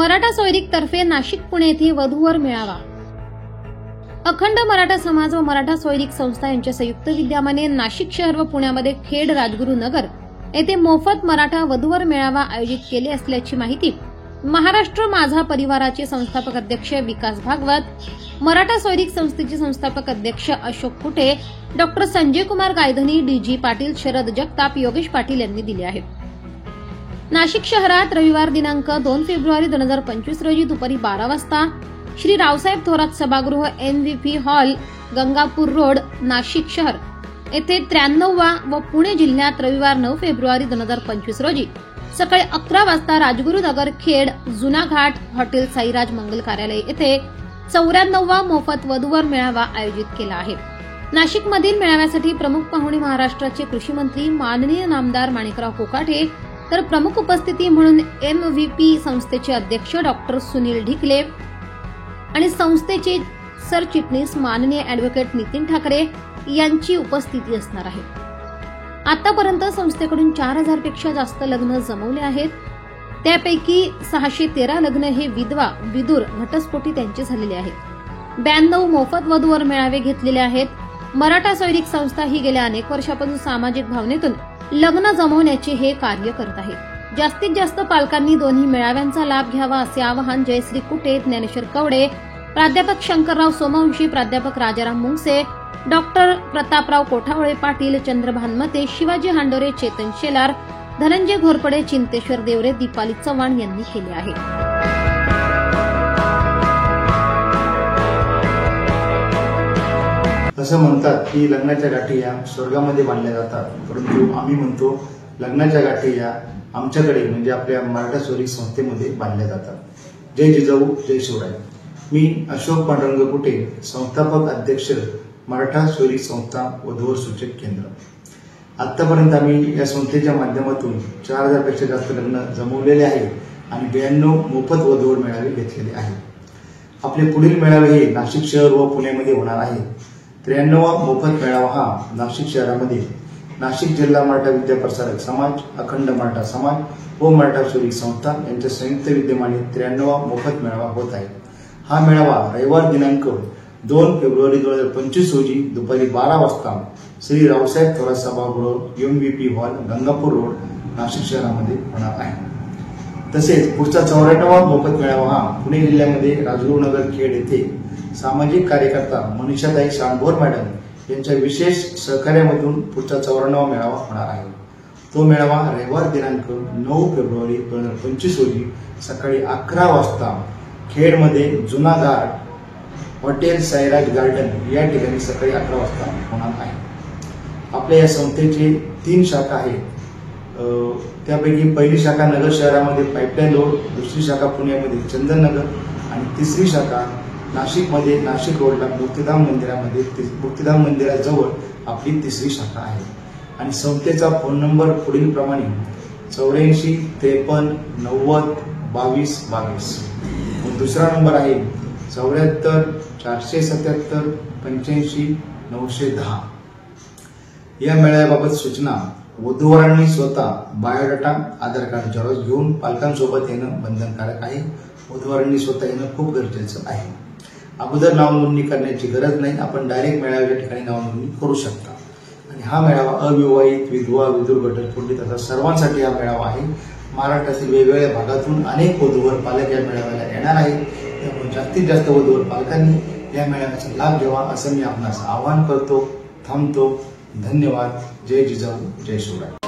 मराठा सोयरीक तर्फे नाशिक पुणे येथे वधूवर मेळावा। अखंड मराठा समाज व मराठा सोयरीक संस्था यांच्या संयुक्त विद्यमाने नाशिक शहर व पुण्यामध्ये खेड राजगुरू नगर येथे मोफत मराठा वधूवर मेळावा आयोजित केले असल्याची माहिती महाराष्ट्र माझा परिवाराचे संस्थापक अध्यक्ष विकास भागवत, मराठा सोयरीक संस्थेचे संस्थापक अध्यक्ष अशोक कुटे, डॉक्टर संजय कुमार गायधनी, डीजी पाटील, शरद जगताप, योगेश पाटील यांनी दिले आहे। नाशिक शहरात रविवार दिनांक 2 फेब्रुवारी 2025 रोजी दुपारी 12 वाजता श्री रावसाहेब थोरात सभागृह MVP hall, Gangapur road, Nashik शहर येथे 93वा व पुणे जिल्ह्यात रविवार 9 फेब्रुवारी 2025 रोजी सकाळी 11 वाजता राजगुरू नगर खेड जुना घाट हॉटेल साईराज मंगल कार्यालय येथे 94वा मोफत वधूवर मेळावा आयोजित केला आहे। नाशिकमधील मेळाव्यासाठी प्रमुख पाहुणे महाराष्ट्राचे कृषी मंत्री माननीय नामदार माणिकराव कोकाटे, तर प्रमुख उपस्थिती म्हणून MVP संस्थेचे अध्यक्ष डॉक्टर सुनील ढिकले आणि संस्थेचे सरचिटणीस माननीय ॲडव्होकेट नितीन ठाकरे यांची उपस्थिती असणार आहे। आतापर्यंत संस्थेकडून 4000 पेक्षा जास्त लग्न जमवले आहेत। त्यापैकी 613 लग्न हे विधवा विदूर घटस्फोटी त्यांचे झालेले आहेत। 92 मोफत वधूवर मेळावे घेतलेले आहेत। मराठा सोयरीक संस्था ही गेल्या अनेक वर्षापासून सामाजिक भावनेतून लग्न जमवण्याचे हे कार्य करत आहे। जास्तीत जास्त पालकांनी दोन्ही मेळाव्यांचा लाभ घ्यावा असे आवाहन जयश्री कुटे, ज्ञानेश्वर कवडे, प्राध्यापक शंकरराव सोमवंशी, प्राध्यापक राजाराम मुंगसे, डॉक्टर प्रतापराव कोठावळे पाटील, चंद्रभान मते, शिवाजी हांडोरे, चेतन शेलार, धनंजय घोरपडे, चिंतेश्वर देवरे, दीपाली चव्हाण यांनी केले आहे। असं म्हणतात की लग्नाच्या गाठी या स्वर्गामध्ये बांधल्या जातात, परंतु आम्ही म्हणतो लग्नाच्या गाठी या आमच्याकडे म्हणजे आपल्या मराठा सोयरीक संस्थेमध्ये बांधल्या जातात। जय जिजाऊ, जय शिवराय। मी अशोक पांडुरंग कुटे, संस्थापक अध्यक्ष मराठा सोयरीक संस्था वधूवर सूचक केंद्र। आतापर्यंत आम्ही या संस्थेच्या माध्यमातून 4000 पेक्षा जास्त लग्न जमवलेले आहे आणि 92 मोफत वधूवर मेळावे घेतलेले आहेत। आपले पुढील मेळावे हे नाशिक शहर व पुण्यामध्ये होणार आहेत। 93वा मोफत मेळावा हा नाशिक शहरामध्ये नाशिक जिल्हा मराठा विद्या प्रसारक समाज, अखंड मराठा समाज व मराठा सोयरीक संस्था यांच्या संयुक्त विद्यमाने 93वा मोफत मेळावा होत आहे। हा मेळावा रविवार दिनांक 2 फेब्रुवारी 2025 रोजी दुपारी 12 वाजता श्री रावसाहेब थोरात सभागृह MVP hall, Gangapur road, Nashik शहरामध्ये होणार आहे। तसेच पुढचा 94वा मोफत मेळावा हा पुणे जिल्ह्यामध्ये राजगुरू नगर खेड येथे सामाजिक कार्यकर्ता मनीषाताई शांभोर मॅडम यांच्या विशेष सहकार्यामधून पुढचा 94वा मेळावा होणार आहे। तो मेळावा रविवार दिनांक 9 फेब्रुवारी 2025 रोजी सकाळी 11 वाजता खेडमध्ये जुना घाट हॉटेल साईराज गार्डन या ठिकाणी सकाळी 11 वाजता होणार आहे। आपल्या या संस्थेचे 3 शाखा आहेत। त्यापैकी पहिली शाखा नगर शहरामध्ये पाईपलाईन रोड, दुसरी शाखा पुण्यामध्ये चंदननगर आणि तिसरी शाखा नाशिकमध्ये नाशिक रोडला मुक्तिधाम मंदिरामध्ये मुक्तिधाम मंदिराजवळ आपली तिसरी शाखा आहे। आणि संस्थेचा फोन नंबर पुढील प्रमाणे 84 53 90 22 22 व दुसरा नंबर आहे 74 477 85 910। या मेळाव्याबाबत सूचना वधूवरांनी स्वतः बायोडाटा, आधार कार्ड झेरॉक्स घेऊन पालकांसोबत येणं बंधनकारक आहे। वधूवरांनी स्वतः येणं खूप गरजेचं आहे। अगोदर नाव नोंदणी करण्याची गरज नाही, आपण डायरेक्ट मेळाव्याच्या ठिकाणी नाव नोंदणी करू शकता। आणि हा मेळावा अविवाहित, विधवा, विदूर, घटस्फोटी तथा सर्वांसाठी हा मेळावा आहे। महाराष्ट्रातील वेगवेगळ्या भागातून अनेक वधूवर पालक या मेळाव्याला येणार आहेत, त्यामुळे जास्तीत जास्त वधूवर पालकांनी या मेळाव्याचा लाभ घ्यावा असं मी आपणास आवाहन करतो। थांबतो। धन्यवाद। जय जिजाऊ, जय शिवराय।